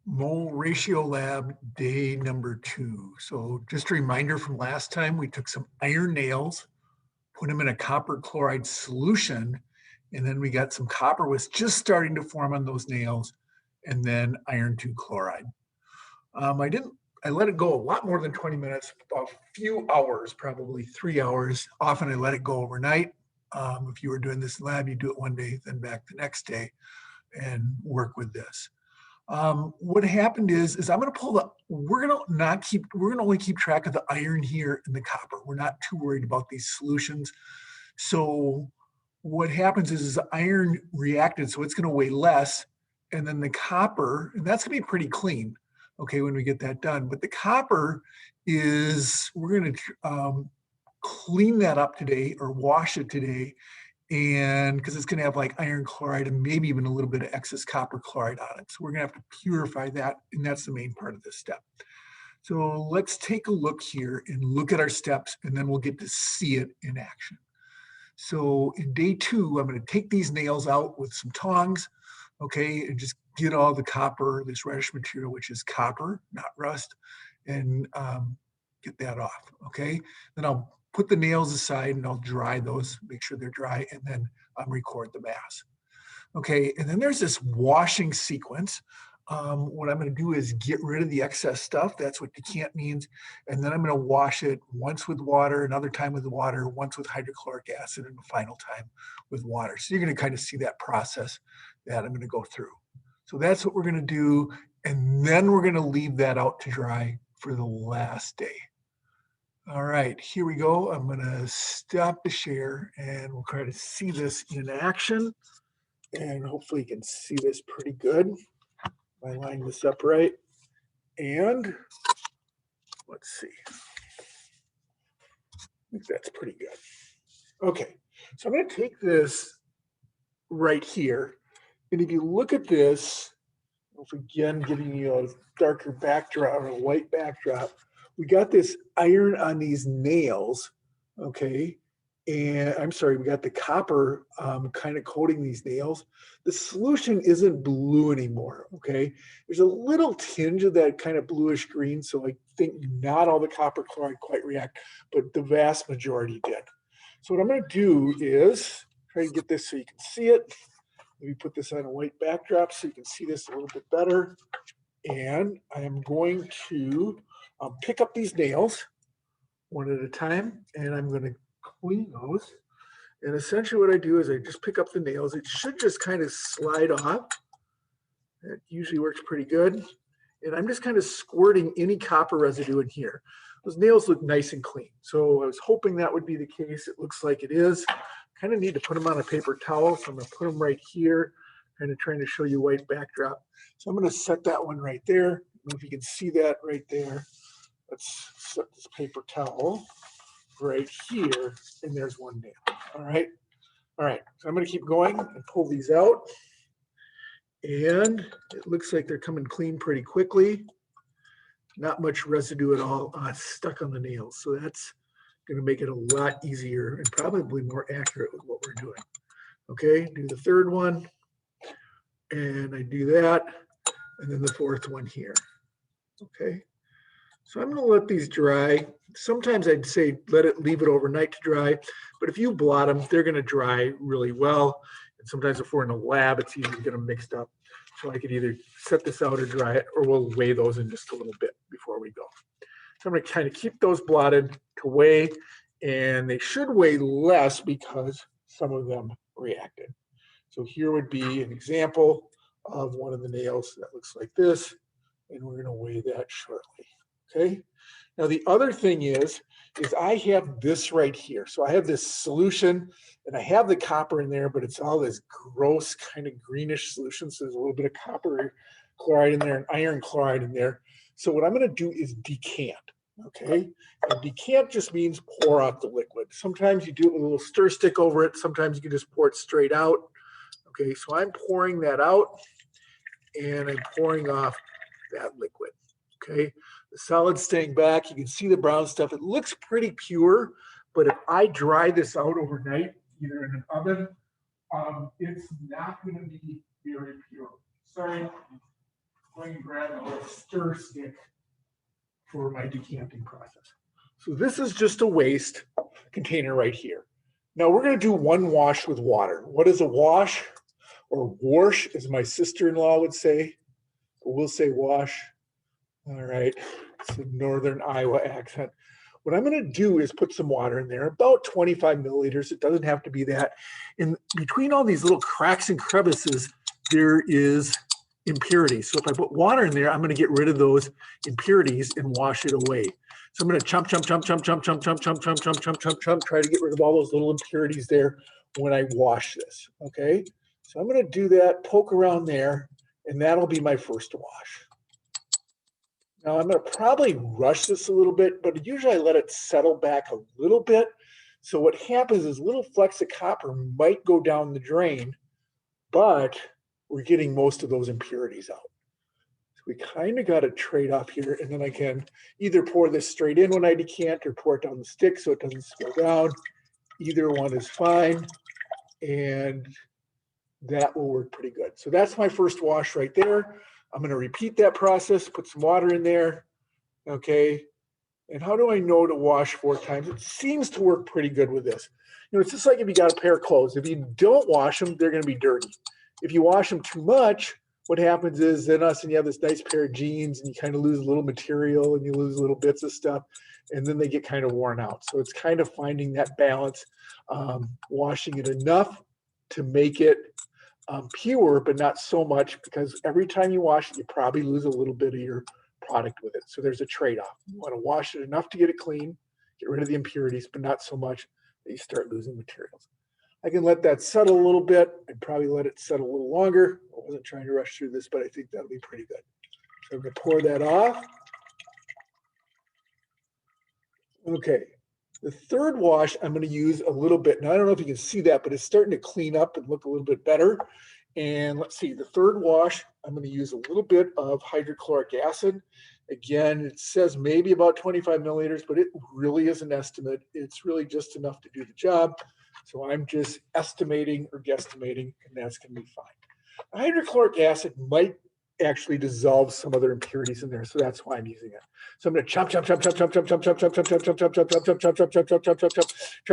Mole ratio lab day number 2. So just a reminder from last time, we took some iron nails, put them in a copper chloride solution, and then we got some copper was just starting to form on those nails, and then iron 2 chloride. I let it go a lot more than 20 minutes, a few hours, probably 3 hours. Often I let it go overnight. If you were doing this in lab, you do it one day, then back the next day and work with this. What happened is I'm going to pull we're going to only keep track of the iron here and the copper. We're not too worried about these solutions. So what happens is the iron reacted, so it's going to weigh less, and then the copper, and that's going to be pretty clean, okay, when we get that done. But the copper we're going to clean that up today or wash it today, and because it's going to have like iron chloride and maybe even a little bit of excess copper chloride on it. So we're going to have to purify that, and that's the main part of this step. So let's take a look here and look at our steps, and then we'll get to see it in action. So in day 2, I'm going to take these nails out with some tongs, okay, and just get all the copper, this reddish material, which is copper, not rust, and get that off, okay? Then I'll put the nails aside and I'll dry those, make sure they're dry, and then record the mass. Okay, and then there's this washing sequence. What I'm going to do is get rid of the excess stuff. That's what decant means. And then I'm going to wash it once with water, another time with water, once with hydrochloric acid, and the final time with water. So you're going to kind of see that process that I'm going to go through. So that's what we're going to do. And then we're going to leave that out to dry for the last day. All right, here we go. I'm going to stop the share and we'll try to see this in action. And hopefully you can see this pretty good. I line this up right. And let's see. I think that's pretty good. Okay, so I'm going to take this right here. And if you look at this, again, giving you a darker backdrop or a white backdrop, we got this iron on these nails, okay? And I'm sorry, we got the copper kind of coating these nails. The solution isn't blue anymore, okay? There's a little tinge of that kind of bluish green, so I think not all the copper chloride quite react, but the vast majority did. So what I'm gonna do is try to get this so you can see it. Maybe put this on a white backdrop so you can see this a little bit better. And I am going to pick up these nails one at a time, and I'm going to clean those. And essentially what I do is I just pick up the nails. It should just kind of slide off. That usually works pretty good. And I'm just kind of squirting any copper residue in here. Those nails look nice and clean. So I was hoping that would be the case. It looks like it is. Kind of need to put them on a paper towel. So I'm going to put them right here, kind of trying to show you white backdrop. So I'm going to set that one right there. I don't know if you can see that right there. Let's set this paper towel right here, and there's one nail. All right. All right. So I'm going to keep going and pull these out. And it looks like they're coming clean pretty quickly. Not much residue at all stuck on the nails. So that's going to make it a lot easier and probably more accurate with what we're doing. Okay, do the third one. And I do that. And then the fourth one here. Okay. So I'm going to let these dry. Sometimes I'd say leave it overnight to dry. But if you blot them, they're going to dry really well. And sometimes if we're in a lab, it's easy to get them mixed up. So I could either set this out or dry it, or we'll weigh those in just a little bit before we go. So I'm going to kind of keep those blotted to weigh, and they should weigh less because some of them reacted. So here would be an example of one of the nails that looks like this, and we're going to weigh that shortly. Okay. Now the other thing is I have this right here. So I have this solution, and I have the copper in there, but it's all this gross kind of greenish solution. So there's a little bit of copper chloride in there and iron chloride in there. So what I'm going to do is decant. Okay. And decant just means pour out the liquid. Sometimes you do it with a little stir stick over it. Sometimes you can just pour it straight out. Okay. So I'm pouring that out, and I'm pouring off that liquid. Okay, the solid's staying back. You can see the brown stuff. It looks pretty pure, but if I dry this out overnight, either in an oven, it's not going to be very pure. Sorry, going to grab a little stir stick for my decanting process. So this is just a waste container right here. Now we're going to do one wash with water. What is a wash, or wash, as my sister-in-law would say? We'll say wash. All right, it's a northern Iowa accent. What I'm going to do is put some water in there, about 25 milliliters. It doesn't have to be that. In between all these little cracks and crevices, there is impurities. So if I put water in there, I'm going to get rid of those impurities and wash it away. So I'm going to chump, try to get rid of all those little impurities there when I wash this. Okay, so I'm going to do that, poke around there, and that'll be my first wash. Now I'm going to probably rush this a little bit, but usually I let it settle back a little bit. So what happens is little flecks of copper might go down the drain, but we're getting most of those impurities out. So we kind of got a trade-off here, and then I can either pour this straight in when I decant or pour it down the stick so it doesn't spill down. Either one is fine, and that will work pretty good. So that's my first wash right there. I'm going to repeat that process, put some water in there, okay? And how do I know to wash 4 times? It seems to work pretty good with this. You know, it's just like if you got a pair of clothes. If you don't wash them, they're going to be dirty. If you wash them too much, what happens is then you have this nice pair of jeans and you kind of lose a little material and you lose little bits of stuff, and then they get kind of worn out. So it's kind of finding that balance, washing it enough to make it pure, but not so much, because every time you wash it, you probably lose a little bit of your product with it. So there's a trade-off. You want to wash it enough to get it clean, get rid of the impurities, but not so much that you start losing materials. I can let that settle a little bit. I'd probably let it settle a little longer. I wasn't trying to rush through this, but I think that'll be pretty good. So I'm going to pour that off. Okay. The third wash, I'm going to use a little bit. Now, I don't know if you can see that, but it's starting to clean up and look a little bit better. And let's see, the third wash, I'm going to use a little bit of hydrochloric acid. Again, it says maybe about 25 milliliters, but it really is an estimate. It's really just enough to do the job. So I'm just estimating or guesstimating, and that's going to be fine. Hydrochloric acid might actually dissolve some other impurities in there, so that's why I'm using it. So I'm going to chop, try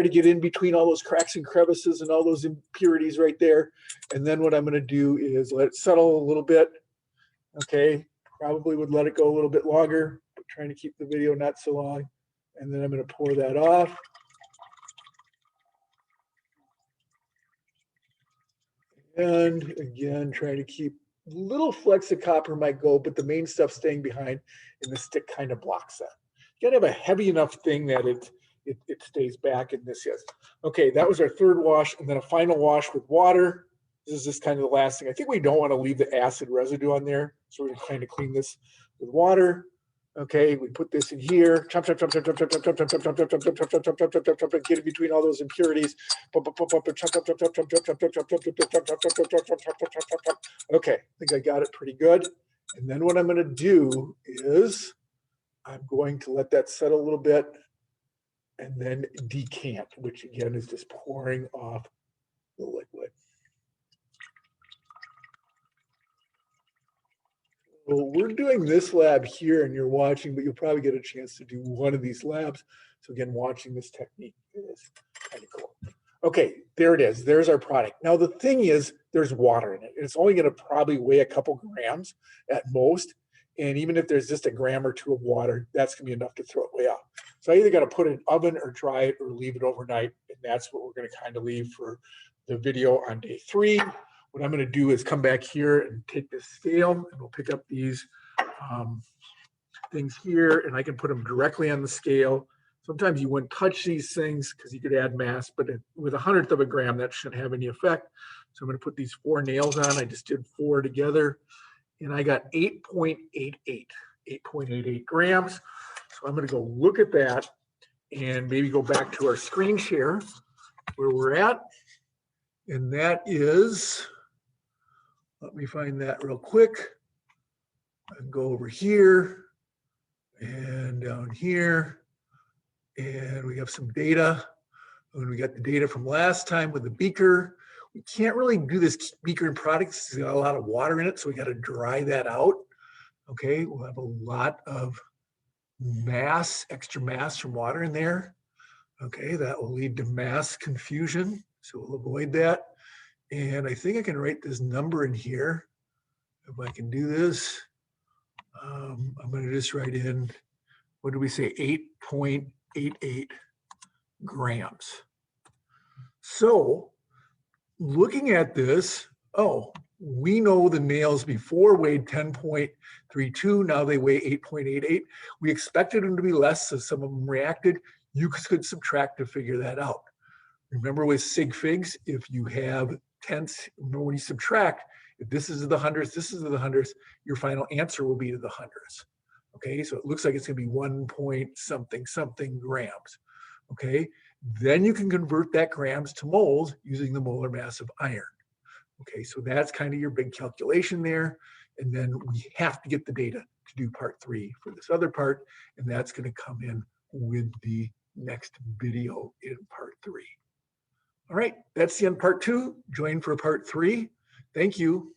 to get in between all those cracks and crevices and all those impurities right there. And then what I'm going to do is let it settle a little bit. Okay, probably would let it go a little bit longer, but trying to keep the video not so long. And then I'm going to pour that off. And again, trying to keep little flecks of copper might go, but the main stuff staying behind, and the stick kind of blocks that. You gotta have a heavy enough thing that it stays back, and this is. Okay, that was our third wash, and then a final wash with water. This is just kind of the last thing. I think we don't want to leave the acid residue on there, so we're gonna kind of clean this with water. Okay, we put this in here, get in between all those impurities. Okay, I think I got it pretty good. And then what I'm going to do is I'm going to let that settle a little bit and then decant, which again is just pouring off the liquid. Well, we're doing this lab here and you're watching, but you'll probably get a chance to do one of these labs. So again, watching this technique is kind of cool. Okay, there it is. There's our product. Now the thing is, there's water in it. It's only going to probably weigh a couple grams at most. And even if there's just a gram or two of water, that's going to be enough to throw it way out. So I either got to put it in an oven or dry it or leave it overnight. And that's what we're going to kind of leave for the video on day 3. What I'm going to do is come back here and take this scale, and we'll pick up these things here, and I can put them directly on the scale. Sometimes you wouldn't touch these things because you could add mass, but with 1/100 of a gram, that shouldn't have any effect. So I'm going to put these 4 nails on. I just did 4 together, and I got 8.88 grams. So I'm going to go look at that and maybe go back to our screen share where we're at. And that is, let me find that real quick. And go over here and down here. And we have some data. And we got the data from last time with the beaker. We can't really do this beaker in products. It's got a lot of water in it, so we got to dry that out. Okay, we'll have a lot of mass, extra mass from water in there. Okay, that will lead to mass confusion, so we'll avoid that. And I think I can write this number in here. If I can do this, I'm going to just write in, what did we say, 8.88 grams. So looking at this, oh, we know the nails before weighed 10.32, now they weigh 8.88. We expected them to be less, so some of them reacted. You could subtract to figure that out. Remember with sig figs, if you have tenths, remember when you subtract, if this is the hundredths, this is the hundredths, your final answer will be to the hundredths. Okay, so it looks like it's going to be 1 point something something grams. Okay, then you can convert that grams to moles using the molar mass of iron. Okay, so that's kind of your big calculation there. And then we have to get the data to do part 3 for this other part, and that's going to come in with the next video in part 3. All right, that's the end of part 2. Join for part 3. Thank you.